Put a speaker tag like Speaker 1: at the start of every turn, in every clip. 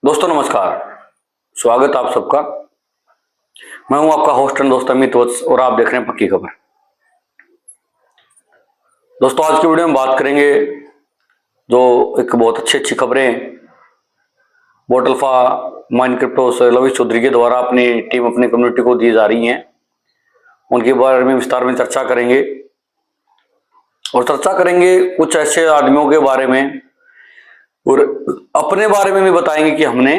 Speaker 1: दोस्तों नमस्कार। स्वागत आप सबका। मैं हूं आपका होस्ट एंड दोस्त अमित वत्स और आप देख रहे हैं पक्की खबर। दोस्तों आज की वीडियो में बात करेंगे जो एक बहुत अच्छी खबरें बोटल्फा माइन क्रिप्टो से लविश चौधरी के द्वारा अपनी टीम अपनी कम्युनिटी को दी जा रही हैं, उनके बारे में विस्तार में चर्चा करेंगे और चर्चा करेंगे कुछ ऐसे आदमियों के बारे में और अपने बारे में भी बताएंगे कि हमने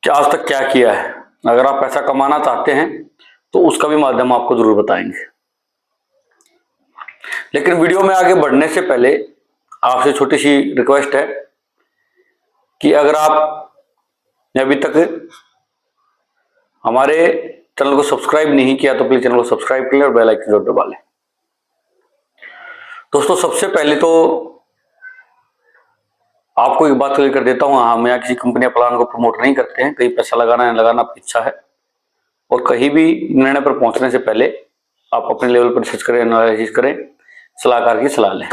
Speaker 1: आज तक क्या किया है। अगर आप पैसा कमाना चाहते हैं तो उसका भी माध्यम आपको जरूर बताएंगे। लेकिन वीडियो में आगे बढ़ने से पहले आपसे छोटी सी रिक्वेस्ट है कि अगर आप अभी तक हमारे चैनल को सब्सक्राइब नहीं किया तो प्लीज चैनल को सब्सक्राइब कर लें और बेल आइकन जरूर दबा लें। दोस्तों सबसे पहले तो आपको एक बात क्लियर कर देता हूं, हम यहाँ किसी कंपनी या प्लान को प्रमोट नहीं करते हैं। कहीं पैसा लगाना है लगाना आपकी इच्छा है और कहीं भी निर्णय पर पहुंचने से पहले आप अपने लेवल पर रिसर्च करें, एनालिसिस करें, सलाहकार की सलाह लें।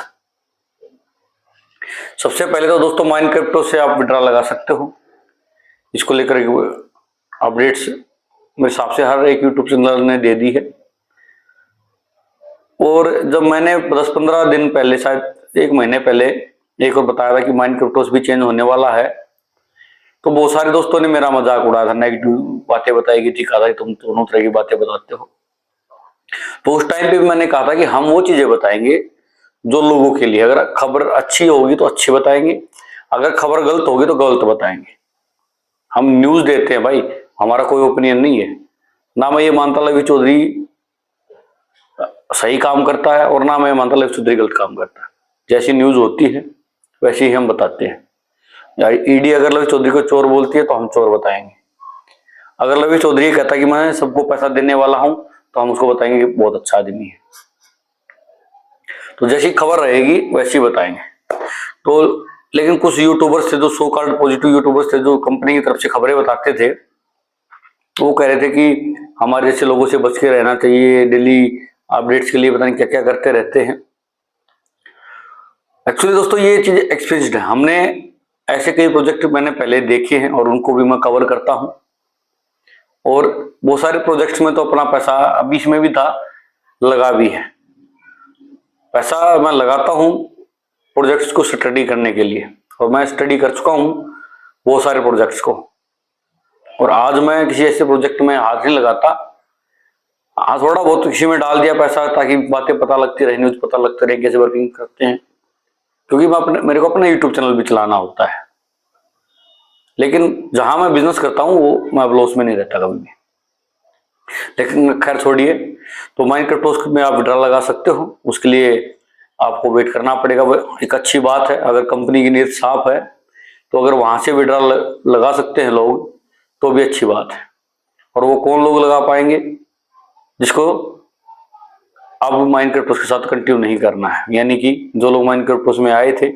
Speaker 1: सबसे पहले तो दोस्तों माइन क्रिप्टो से आप विड्रॉ लगा सकते हो। इसको लेकर अपडेट्स मेरे हिसाब से हर एक यूट्यूब चैनल ने दे दी है और जब मैंने 10-15 दिन पहले, शायद एक महीने पहले एक और बताया था कि माइन क्रिप्टोस भी चेंज होने वाला है, तो बहुत सारे दोस्तों ने मेरा मजाक उड़ाया था, नेगेटिव बातें बताई कि ठीक है तुम दोनों तरह की बातें बताते हो। तो उस टाइम पे भी मैंने कहा था कि हम वो चीजें बताएंगे जो लोगों के लिए, अगर खबर अच्छी होगी तो अच्छी बताएंगे, अगर खबर गलत होगी तो गलत बताएंगे। हम न्यूज देते हैं भाई, हमारा कोई ओपिनियन नहीं है। ना मैं ये मानता लविश चौधरी सही काम करता है और ना मैं मानता लविश चौधरी गलत काम करता है। जैसी न्यूज होती है वैसे ही हम बताते हैं। ईडी अगर लविश चौधरी को चोर बोलती है तो हम चोर बताएंगे। अगर लविश चौधरी कहता है कि मैं सबको पैसा देने वाला हूं तो हम उसको बताएंगे कि बहुत अच्छा आदमी है। तो जैसी खबर रहेगी वैसी बताएंगे। तो लेकिन कुछ यूट्यूबर्स थे जो सो कॉल्ड पॉजिटिव यूट्यूबर्स थे जो कंपनी की तरफ से खबरें बताते थे, वो कह रहे थे कि हमारे जैसे लोगों से बच के रहना चाहिए, डेली अपडेट्स के लिए पता नहीं क्या क्या करते रहते हैं। एक्चुअली दोस्तों ये चीज एक्सपीरियंस्ड है, हमने ऐसे कई प्रोजेक्ट मैंने पहले देखे हैं और उनको भी मैं कवर करता हूं और बहुत सारे प्रोजेक्ट्स में तो अपना पैसा अभी इसमें भी था, लगा भी है। पैसा मैं लगाता हूं प्रोजेक्ट्स को स्टडी करने के लिए और मैं स्टडी कर चुका हूं बहुत सारे प्रोजेक्ट्स को और आज मैं किसी ऐसे प्रोजेक्ट में हाथ नहीं लगाता। हाँ थोड़ा बहुत किसी में डाल दिया पैसा ताकि बातें पता लगती रहे, न्यूज पता लगती रहे कैसे वर्किंग करते हैं, क्योंकि मेरे को अपना यूट्यूब चैनल भी चलाना होता है। लेकिन जहां मैं बिजनेस करता हूं वो मैं लॉस में नहीं रहता कभी भी। लेकिन खैर छोड़िए, तो माइन क्रिप्टोस में आप विड्रॉ लगा सकते हो, उसके लिए आपको वेट करना पड़ेगा। वो एक अच्छी बात है, अगर कंपनी की नीयत साफ है तो अगर वहां से विड्रॉ लगा सकते हैं लोग तो भी अच्छी बात है। और वो कौन लोग लगा पाएंगे? जिसको अब माइन क्रिप्टोस के साथ कंटिन्यू नहीं करना है, यानी कि जो लोग माइन क्रिप्टोस में आए थे,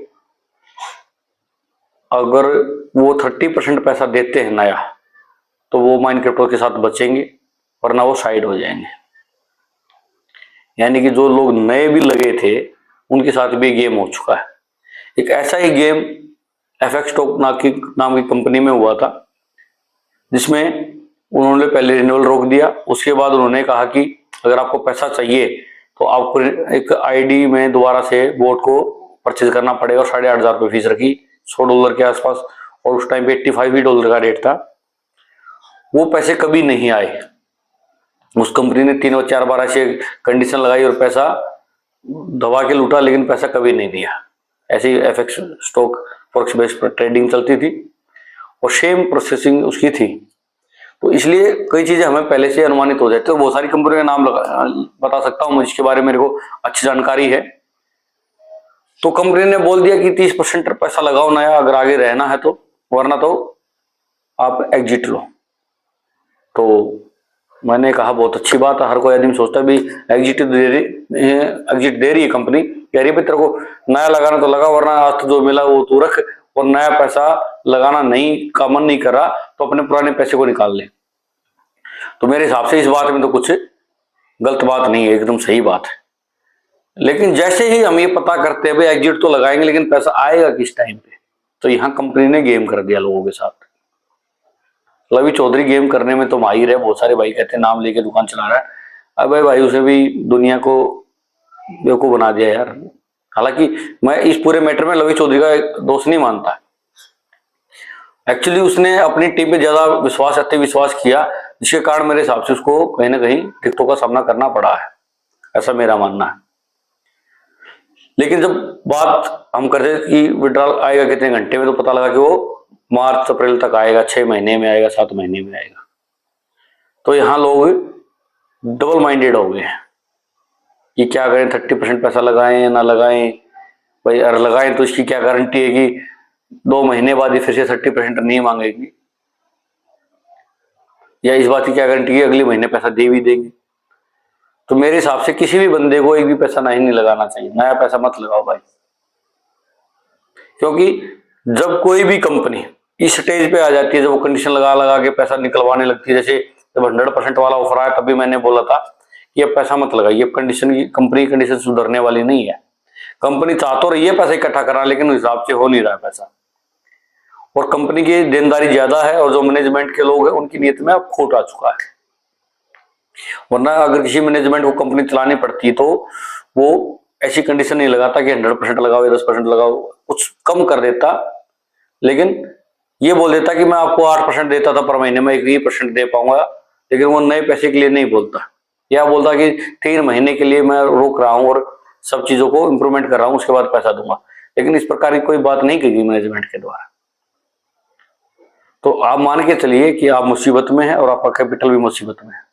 Speaker 1: अगर वो 30% पैसा देते हैं नया तो वो माइन क्रिप्टो के साथ बचेंगे वरना वो साइड हो जाएंगे। यानी कि जो लोग नए भी लगे थे उनके साथ भी गेम हो चुका है। एक ऐसा ही गेम एफएक्स स्टॉक नाम की कंपनी में हुआ था, जिसमें उन्होंने पहले रिन्यूअल रोक दिया, उसके बाद उन्होंने कहा कि अगर आपको पैसा चाहिए तो आपको एक आईडी में दोबारा से बोट को परचेज करना पड़ेगा और $8,500 फीस रखी, $100 के आसपास, और उस टाइम पे $85 का रेट था। वो पैसे कभी नहीं आए। उस कंपनी ने 3-4 बार ऐसे कंडीशन लगाई और पैसा दबा के लूटा, लेकिन पैसा कभी नहीं दिया। ऐसी एफएक्स स्टॉक फॉरेक्स बेस पर ट्रेडिंग चलती थी और सेम प्रोसेसिंग उसकी थी। तो इसलिए कई चीजें हमें पहले से अनुमानित हो जाती है। बहुत सारी कंपनियों का नाम बता सकता हूं, जिसके बारे में मेरे को अच्छी जानकारी है। तो कंपनी ने बोल दिया कि 30% पैसा लगाओ नया अगर आगे रहना है तो, वरना तो आप एग्जिट लो। तो मैंने कहा बहुत अच्छी बात है, हर कोई आदमी सोचता है भी एग्जिट दे रही है कंपनी, कह रही है तेरे को नया लगाना तो लगा वरना आज तो जो मिला वो तू रख, और नया पैसा लगाना नहीं का मन नहीं कर रहा तो अपने पुराने पैसे को निकाल ले। तो मेरे हिसाब से इस बात में तो कुछ गलत बात नहीं है, एकदम सही बात है। लेकिन जैसे ही हम ये पता करते हैं भाई एग्जिट तो लगाएंगे लेकिन पैसा आएगा किस टाइम पे, तो यहाँ कंपनी ने गेम कर दिया लोगों के साथ। रवि चौधरी गेम करने में तो माहिर है, बहुत सारे भाई कहते हैं नाम लेके दुकान चला रहा है। अब भाई उसे भी दुनिया को बेवकूफ बना दिया यार। हालांकि मैं इस पूरे मैटर में रवि चौधरी का दोष नहीं मानता। एक्चुअली उसने अपनी टीम पे ज्यादा विश्वास, अति विश्वास किया, जिसके कारण मेरे हिसाब से उसको कहीं ना कहीं दिक्कतों का सामना करना पड़ा है, ऐसा मेरा मानना है। लेकिन जब बात हम करते कि विड्रॉल आएगा कितने घंटे में, तो पता लगा कि वो मार्च अप्रैल तक आएगा, 6 महीने में आएगा, 7 महीने में आएगा। तो यहाँ लोग डबल माइंडेड हो गए हैं कि क्या करें, 30% पैसा लगाएं या ना लगाएं। भाई अगर लगाएं तो इसकी क्या गारंटी है कि 2 महीने बाद ही फिर से 30% नहीं मांगेगी, या इस बात की क्या गारंटी है अगले महीने पैसा दे भी देंगे। तो मेरे हिसाब से किसी भी बंदे को एक भी पैसा नहीं लगाना चाहिए, नया पैसा मत लगाओ भाई। क्योंकि जब कोई भी कंपनी इस स्टेज पे आ जाती है, जब वो कंडीशन लगा लगा के पैसा निकलवाने लगती है, जैसे जब 100% वाला ऑफर आया तभी मैंने बोला था कि अब पैसा मत लगाइए, कंडीशन की कंपनी की कंडीशन सुधरने वाली नहीं है। कंपनी चाह तो रही है पैसा इकट्ठा करना, लेकिन हिसाब से हो नहीं रहा है पैसा, और कंपनी की देनदारी ज्यादा है, और जो मैनेजमेंट के लोग हैं उनकी नीयत में अब खोट आ चुका है। वरना अगर किसी मैनेजमेंट को कंपनी चलानी पड़ती तो वो ऐसी कंडीशन नहीं लगाता कि 100% लगाओ या 10% लगाओ, कुछ कम कर देता, लेकिन ये बोल देता कि मैं आपको 8% देता था पर महीने में 1% दे पाऊंगा, लेकिन वो नए पैसे के लिए नहीं बोलता, या बोलता कि 3 महीने के लिए मैं रोक रहा हूं और सब चीजों को इंप्रूवमेंट कर रहा हूं, उसके बाद पैसा दूंगा। लेकिन इस प्रकार की कोई बात नहीं की गई मैनेजमेंट के द्वारा। तो आप मान के चलिए कि आप मुसीबत में हैं और आपका कैपिटल भी मुसीबत में है।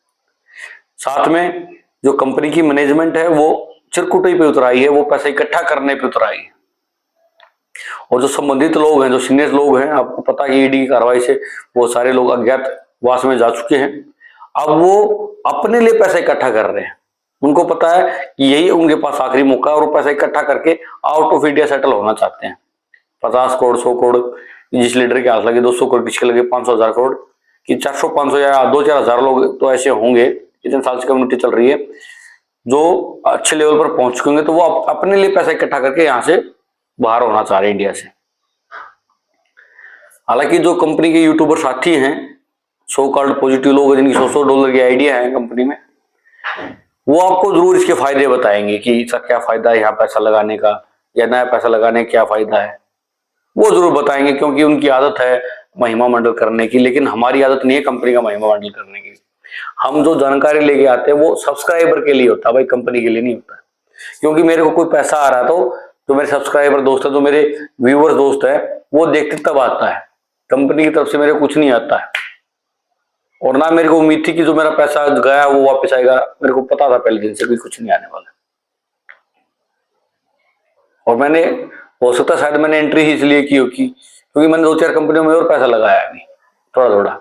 Speaker 1: साथ में जो कंपनी की मैनेजमेंट है वो चिरकुटी पे उतर आई है, वो पैसा इकट्ठा करने पे उतर आई है। और जो संबंधित लोग हैं, जो सीनियर लोग हैं, आपको पता है कि ईडी की कार्रवाई से वो सारे लोग अज्ञातवास में जा चुके हैं। अब वो अपने लिए पैसा इकट्ठा कर रहे हैं, उनको पता है कि यही उनके पास आखिरी मौका है, और वो पैसा इकट्ठा करके आउट ऑफ इंडिया सेटल होना चाहते हैं। 50 करोड़ 100 करोड़ जिस लीडर के हाथ लगे, 200 करोड़ किसके लगे, 500,000 करोड़ कि 400-500 या 2-4 हजार लोग तो ऐसे होंगे, इतने साल से कम्युनिटी चल रही है, जो अच्छे लेवल पर पहुंच चुके होंगे, तो वो अपने लिए पैसा इकट्ठा करके यहाँ से बाहर होना चाह रहे हैं इंडिया से। हालांकि जो कंपनी के यूट्यूबर साथी हैं, सो कॉल्ड पॉजिटिव लोग जिनकी $100 की आइडिया है कंपनी में, वो आपको जरूर इसके फायदे बताएंगे कि इसका क्या फायदा है यहाँ पैसा लगाने का, या नया पैसा लगाने का क्या फायदा है, वो जरूर बताएंगे, क्योंकि उनकी आदत है महिमा मंडल करने की। लेकिन हमारी आदत नहीं है कंपनी का महिमा मंडल करने की। हम जो जानकारी लेके आते हैं वो सब्सक्राइबर के लिए होता है भाई, कंपनी के लिए नहीं होता। क्योंकि मेरे को कोई पैसा आ रहा है तो जो मेरे सब्सक्राइबर दोस्त है, जो मेरे व्यूअर्स दोस्त है, वो देखते तब आता है, कंपनी की तरफ से मेरे कुछ नहीं आता है। और ना मेरे को उम्मीद थी कि जो मेरा पैसा गया वो वापस आएगा, मेरे को पता था पहले दिन से भी कुछ नहीं आने वाला। और मैंने, हो सकता है शायद मैंने एंट्री ही इसलिए की होगी क्योंकि मैंने 2-4 कंपनियों में और पैसा लगाया अभी थोड़ा थोड़ा,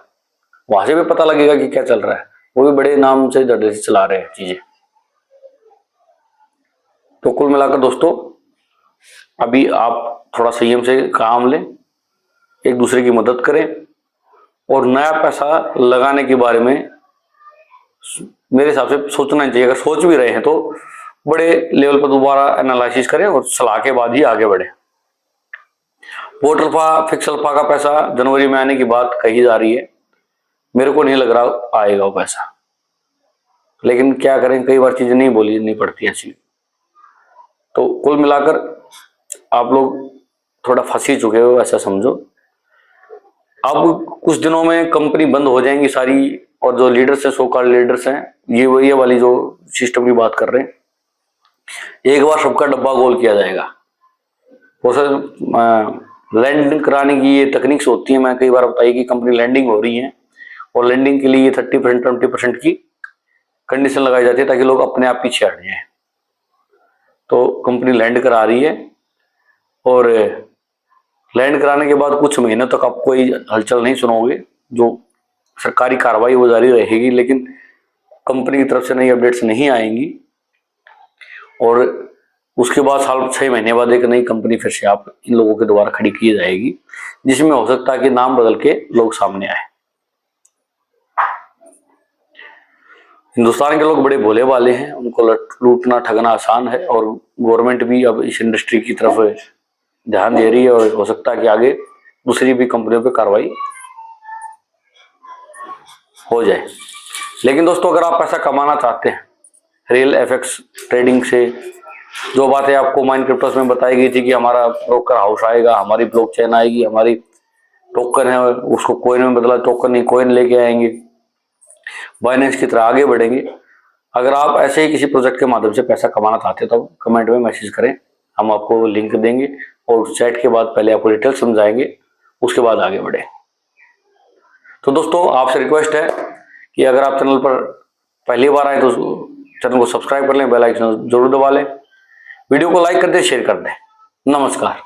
Speaker 1: वहां से भी पता लगेगा कि क्या चल रहा है। वो भी बड़े नाम से धड़े से चला रहे हैं चीजें। तो कुल मिलाकर दोस्तों, अभी आप थोड़ा संयम से काम लें, एक दूसरे की मदद करें, और नया पैसा लगाने के बारे में मेरे हिसाब से सोचना चाहिए। अगर सोच भी रहे हैं तो बड़े लेवल पर दोबारा एनालिसिस करें और सलाह के बाद ही आगे बढ़े। पोर्ट अल्फा, फिक्स अल्फा का पैसा जनवरी में आने की बात कही जा रही है, मेरे को नहीं लग रहा आएगा वो पैसा, लेकिन क्या करें, कई बार चीजें नहीं बोली नहीं पड़ती ऐसी। तो कुल मिलाकर आप लोग थोड़ा फंसी चुके हो ऐसा समझो। अब कुछ दिनों में कंपनी बंद हो जाएंगी सारी, और जो लीडर्स हैं, सो कॉल्ड लीडर्स हैं, ये वाली जो सिस्टम की बात कर रहे हैं, एक बार सबका डब्बा गोल किया जाएगा। वो सर लैंडिंग कराने की ये तकनीक्स होती है, मैं कई बार बताई कि कंपनी लैंडिंग हो रही है, और लैंडिंग के लिए 30% 20% की कंडीशन लगाई जाती है ताकि लोग अपने आप पीछे हट जाए। तो कंपनी लैंड करा रही है, और लैंड कराने के बाद कुछ महीनों तक आप कोई हलचल नहीं सुनोगे, जो सरकारी कार्रवाई वो जारी रहेगी, लेकिन कंपनी की तरफ से नई अपडेट्स नहीं आएंगी। और उसके बाद 6 महीने बाद एक नई कंपनी फिर से आप इन लोगों के द्वारा खड़ी की जाएगी, जिसमें हो सकता है कि नाम बदल के लोग सामने आए। हिंदुस्तान के लोग बड़े भोले वाले हैं, उनको लूटना ठगना आसान है, और गवर्नमेंट भी अब इस इंडस्ट्री की तरफ ध्यान दे रही है और हो सकता है कि आगे दूसरी भी कंपनियों पे कार्रवाई हो जाए। लेकिन दोस्तों, अगर आप पैसा कमाना चाहते हैं रियल एफएक्स ट्रेडिंग से, जो बातें आपको माइन क्रिप्टोस में बताई गई थी कि हमारा ब्रोकर हाउस आएगा, हमारी ब्लॉकचेन आएगी, हमारी टोकन है उसको कॉइन में बदला, टोकन नहीं कॉइन लेके आएंगे, बाइनेंस की तरह आगे बढ़ेंगे। अगर आप ऐसे ही किसी प्रोजेक्ट के माध्यम से पैसा कमाना चाहते हैं तो कमेंट में मैसेज करें, हम आपको लिंक देंगे और चैट के बाद पहले आपको डिटेल समझाएंगे, उसके बाद आगे बढ़े। तो दोस्तों, आपसे रिक्वेस्ट है कि अगर आप चैनल पर पहली बार आए तो चैनल को सब्सक्राइब कर लें, बेल आइकन जरूर दबा लें, वीडियो को लाइक कर दें, शेयर कर दें। नमस्कार।